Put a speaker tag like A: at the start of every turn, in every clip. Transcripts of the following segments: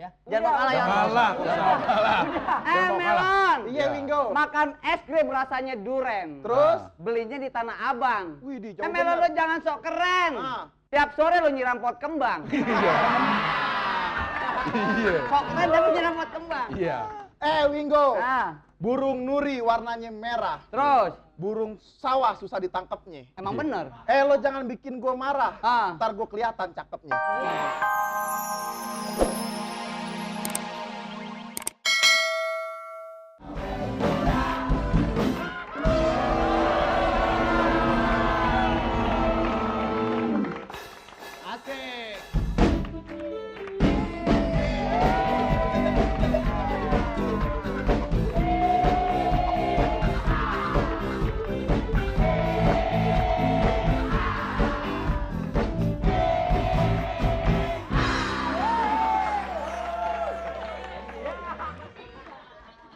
A: ya. Jangan kalah ya.
B: Kalah.
C: Melon.
D: Iya, Wingo.
C: Makan es krim rasanya duren.
D: Terus?
C: Belinya di Tanah Abang.
D: Wih, di jauh
C: Melon,
D: bener.
C: lo jangan sok keren. Tiap sore lo nyiram pot kembang.
B: Iya.
C: Sok keren tapi nyiram pot kembang.
B: Iya.
D: Wingo.
E: Burung nuri warnanya merah.
C: Terus?
E: Burung sawah susah ditangkapnya.
C: Emang bener?
E: Lo jangan bikin gue marah. Ntar gue kelihatan cakepnya.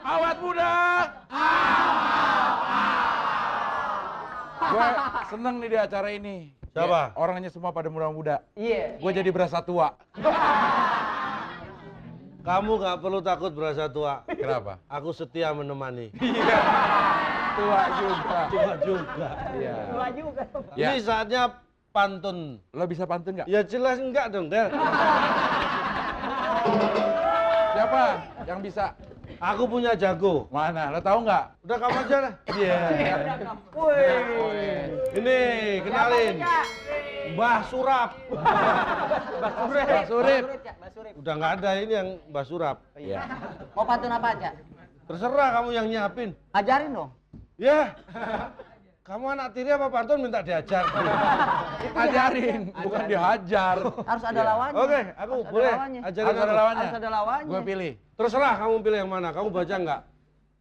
B: Awet muda. Gue seneng nih di acara ini.
F: Siapa?
B: Ya, orangnya semua pada muda-muda.
C: Iya.
B: Gue jadi berasa tua.
F: Kamu nggak perlu takut berasa tua.
B: Kenapa?
F: Aku setia menemani.
B: Tua juga.
F: Tua juga.
B: Iya.
C: Tua juga.
B: Ya.
F: Ini saatnya pantun.
B: Lo bisa pantun nggak?
F: Ya jelas enggak dong, Del.
B: Siapa yang bisa?
F: Aku punya jago.
B: Mana? Lo tahu nggak?
F: Udah kamu aja lah.
B: Iya.
F: Ini kenalin. Mbah Surap.
B: Mbah Surip.
F: Udah nggak ada ini yang Mbah Surap.
B: Iya.
A: Mau pantun apa aja?
F: Terserah kamu yang nyiapin.
A: Ajarin dong.
F: Ya. Kamu anak tiri apa pantun minta diajar?
B: Ajarin, bukan dihajar.
A: Harus ada lawannya.
F: Oke, aku
A: Harus ada
F: boleh
A: lawannya.
F: ajarin
B: Harus ada
F: aku.
B: lawannya.
A: Harus ada lawannya.
B: Gue pilih.
F: Terserah kamu pilih yang mana. Kamu baca nggak?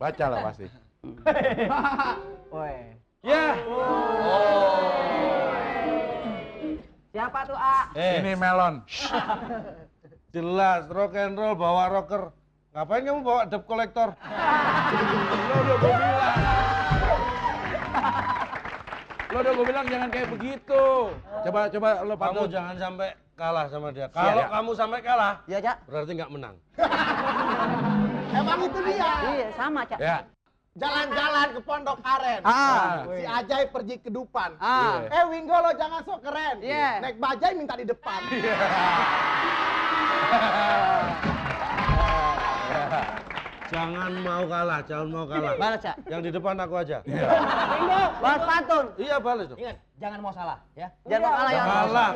B: Baca lah pasti.
C: Woi.
F: Ya.
C: Siapa tuh, A?
B: Ini melon.
F: Jelas rock and roll bawa rocker. Ngapain kamu bawa debt collector?
B: Lo udah gue bilang. Lo udah gue bilang jangan kayak begitu. Coba lo
F: Kamu
B: pantun.
F: jangan sampai kalah sama dia. Kalau
B: Siap.
F: kamu sampai kalah,
A: Iya, Cak.
F: berarti nggak menang.
E: Emang itu dia.
A: Iya, sama, Cak.
B: Ya.
E: Jalan-jalan ke Pondok Aren. Si Ajay pergi ke Dupan.
B: Iya.
E: Wingo lo jangan sok keren.
C: Iya.
E: Naik bajai minta di depan.
F: Jangan mau kalah, jangan mau kalah.
A: Balas, Cak.
F: Yang di depan aku aja.
A: Balas pantun.
F: Iya balas dong.
A: Ingat, jangan mau salah, ya. Jangan mau kalah ya.
F: Kalah.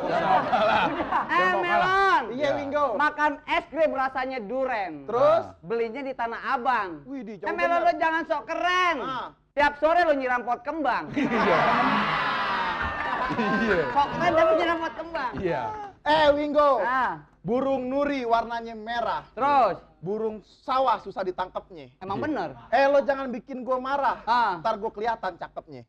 C: Melon.
E: Iya, Wingo.
C: Makan es krim rasanya duren.
E: Terus?
C: Belinya di Tanah Abang.
E: Wih, di jauh
C: Melon,
E: bener.
C: lo jangan sok keren. Tiap sore lo nyiram pot kembang.
B: Iya.
C: Sok keren tapi nyiram pot kembang.
B: Iya.
E: Wingo. Burung nuri warnanya merah.
C: Terus?
E: Burung sawah susah ditangkapnya.
C: Emang bener?
E: Lo jangan bikin gue marah. Ntar gue kelihatan cakepnya.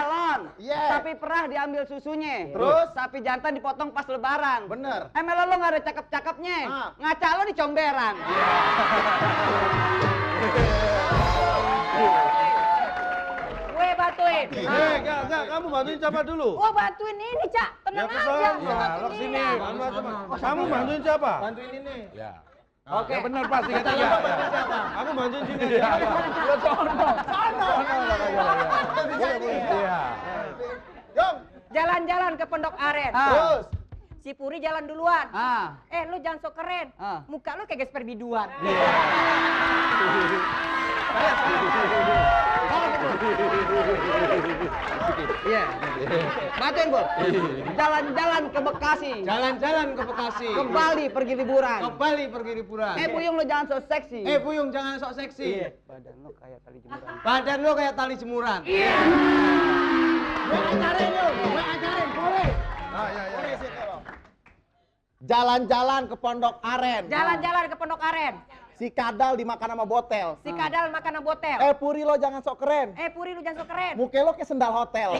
C: Lon.
E: Iya.
C: Sapi perah diambil susunya.
E: Terus?
C: Sapi jantan dipotong pas lebaran.
E: Bener.
C: Melon lo nggak ada cakep-cakepnya. Ngaca lo di comberan.
G: Gue bantuin.
F: Enggak, kamu bantuin siapa dulu?
G: Gue bantuin ini, Cak. Tenang
F: Ya,
G: aja.
F: kesana.
G: Gua bantuin
F: Lo sini.
G: dia.
F: Kamu bantuin siapa?
E: Bantuin ini.
B: Ya. Oke, benar pas tiga.
F: Aku bantuin sini.
B: Lo sono. Iya.
E: Yong.
G: Jalan-jalan ke Pondok Aren.
E: Terus.
G: Si Puri jalan duluan.
C: Ah.
G: Lu jangan sok keren. Muka lu kayak gesper biduan.
C: Iya. Bantuin, Bu. Jalan-jalan ke Bekasi.
D: Jalan-jalan ke Bekasi.
C: Ke Bali pergi liburan.
D: Ke Bali pergi liburan.
C: Buyung lo jangan so seksi.
D: Buyung jangan sok seksi.
C: Badan lo kayak tali jemuran.
D: Badan lo kayak tali jemuran.
E: Gue ajarin lo. Gue ajarin. Boleh. Boleh situ lo. Jalan-jalan ke Pondok Aren.
G: Jalan-jalan ke Pondok Aren.
E: Si kadal dimakan sama botel.
G: Si kadal makan botel.
E: Puri lo jangan sok keren.
G: Puri lu jangan sok keren.
E: Muka lo kayak sendal hotel.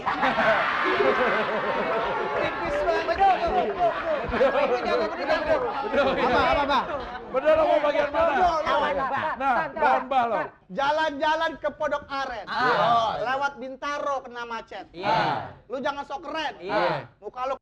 D: Apa?
B: Bener lo mau bagian mana? Nah, bahan bah lo.
E: Jalan-jalan ke Pondok Aren. Lewat Bintaro kena macet. Lu jangan sok keren. Muka lo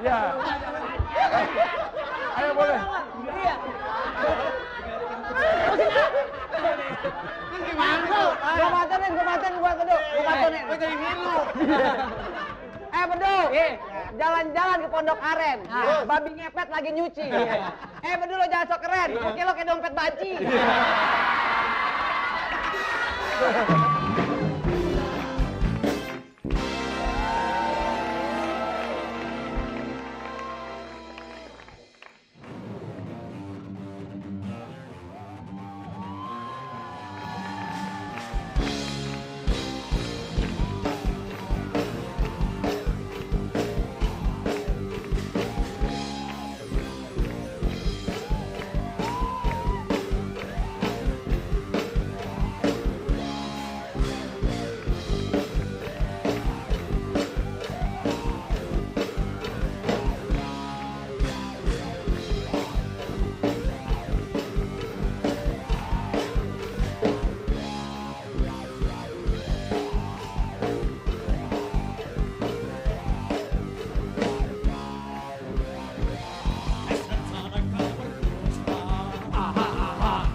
B: Ya. Ayo boleh.
A: Gua bantuin, gua kedok. Gua bantuin.
D: Gua jadi ngilu.
A: Bedul. Jalan-jalan ke Pondok Aren. Babi ngepet lagi nyuci. Bedul lo jangan sok keren. Mungkin lo kayak dompet banci.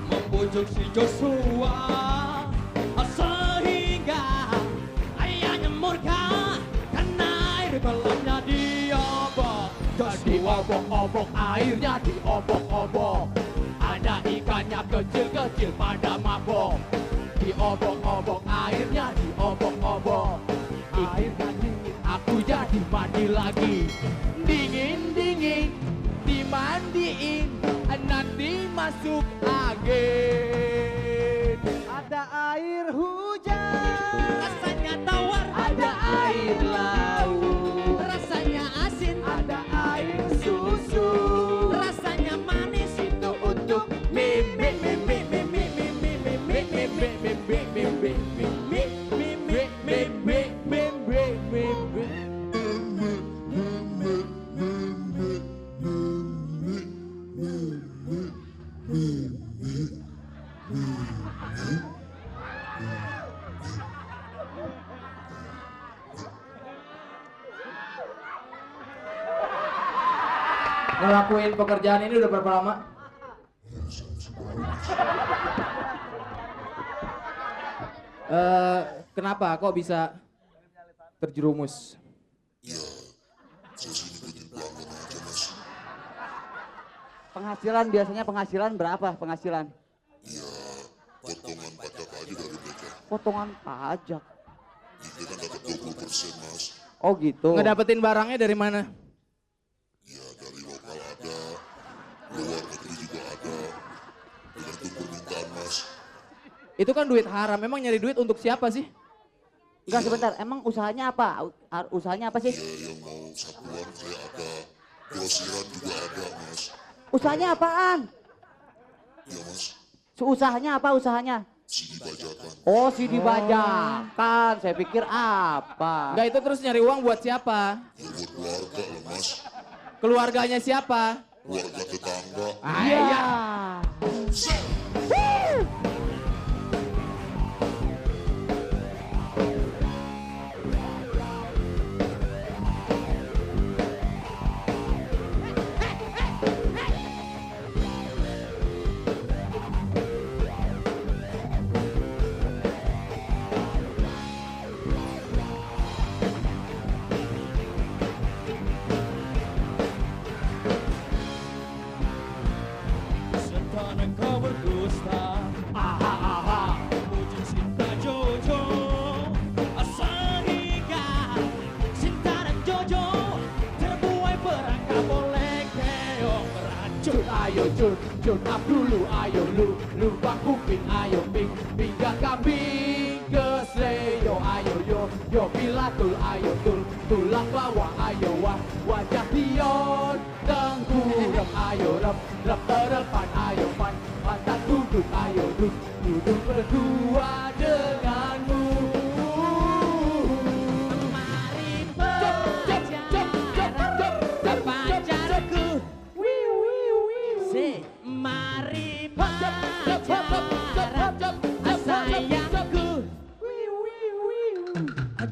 H: Membujuk si Joshua sehingga ayahnya murka karena air kolamnya diobok. Jadi obok-obok airnya diobok-obok. Ada ikannya kecil-kecil pada mabok. Diobok-obok airnya diobok-obok. Airnya dingin aku jadi mandi lagi. Dingin-dingin dimandiin nanti masuk angin.
E: ada air hujan.
H: Rasanya tawar, ada air laut. Rasanya asin, ada air susu. Rasanya manis itu untuk mimi mimi mimi mimi mimi mimi mimi mimi mimi mimi mimi mimi.
I: Ngelakuin pekerjaan ini udah berapa lama? Kenapa kok bisa terjerumus?
A: Penghasilan biasanya berapa penghasilan?
J: Potongan pajak aja dari mereka.
A: Potongan pajak.
J: Kita kan dapat 20% mas.
A: Oh gitu.
I: Ngedapetin barangnya dari mana?
J: Ya dari lokal ada, luar negeri juga ada. Tergantung permintaan mas.
I: Itu kan duit haram, memang nyari duit untuk siapa sih?
A: Enggak sebentar, emang usahanya apa? Usahanya apa sih?
J: Ya yang mau satuan kayak ada, grosiran juga ada mas.
A: Usahanya apaan?
J: Ya mas,
A: Usahanya apa usahanya?
J: CD bajakan.
A: Oh, CD bajakan. Saya pikir apa?
I: Enggak, itu terus nyari uang buat siapa?
J: Ya buat keluarga lah mas.
I: Keluarganya siapa?
J: Keluarga tetangga.
A: Iya.
H: Setan kau berdusta, aha aha, memuji cinta Jojo, sehingga cinta dan Jojo terbuai perang gak boleh keong beracun. Ayo Jun, Jun up dulu, ayo lu bang kuping, ayo ping, ping.
I: Yo pilatul ayo tulang bawah ayo wajah Dion tengkurap ayo rep terepan ayo pantat duduk ayo duduk berdua denganmu.
H: Mari pacarku, mari pacaran, sayangku.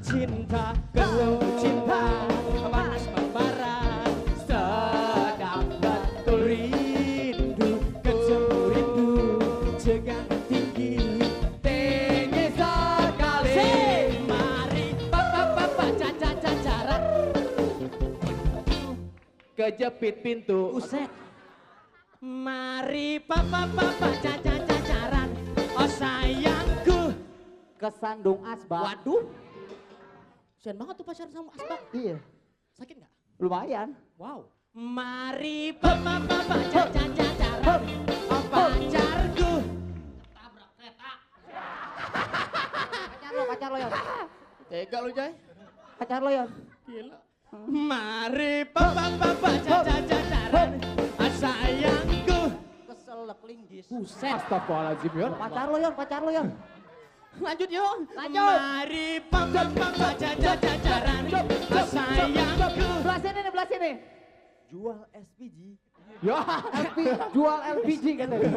H: Cinta, kalau cinta panas membara, sedang betul rindu, kecembur rindu, jangan tinggi sekali. Mari cacaran,
I: Kejepit pintu.
H: uset. Mari cacaran, oh sayangku.
A: Kesandung asbak.
H: Waduh, kasian banget tuh pacaran sama asbak.
A: Iya,
H: Sakit nggak?
A: lumayan.
H: Wow. Mari cacaran, oh pacarku. Tabrak kereta.
A: Pacar lo Yon.
H: Tega lu Jay.
A: Pacar lo Yon.
H: Gila. Mari cacaran, sayangku. Keselak linggis. Buset.
I: Astagfirullahaladzim Yon.
A: Pacar lo Yon.
H: Lanjut yuk.
A: Lanjut.
H: Mari cacaran, sayangku.
A: Belah sini.
H: Jual SPG.
I: Ya.
A: Jual LPG kan tadi.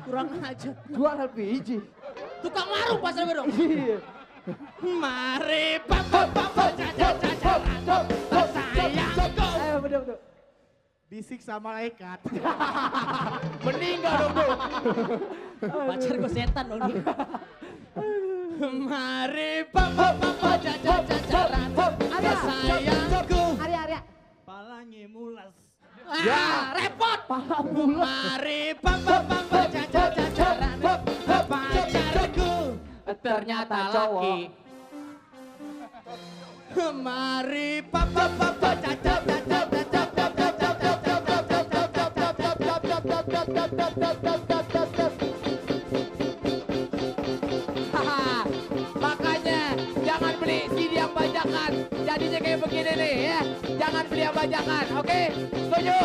H: Kurang aja.
A: Jual LPG.
H: Tukang warung pasar berong.
A: Iya.
H: Mari cacaran, sayangku.
A: Ayo betul.
H: Disiksa malaikat.
I: Meninggal dong tuh.
H: Pacar gue setan dong nih. Mari cacaran, sayangku.
A: Arya.
H: Palanya mulas.
I: Ya.
H: Repot. Mari cacaran, pacarku.
I: Ternyata laki.
H: Mari
I: Makanya jangan beli CD yang bajakan. Jadinya kayak begini nih ya. Jangan beli yang bajakan, oke? Setuju?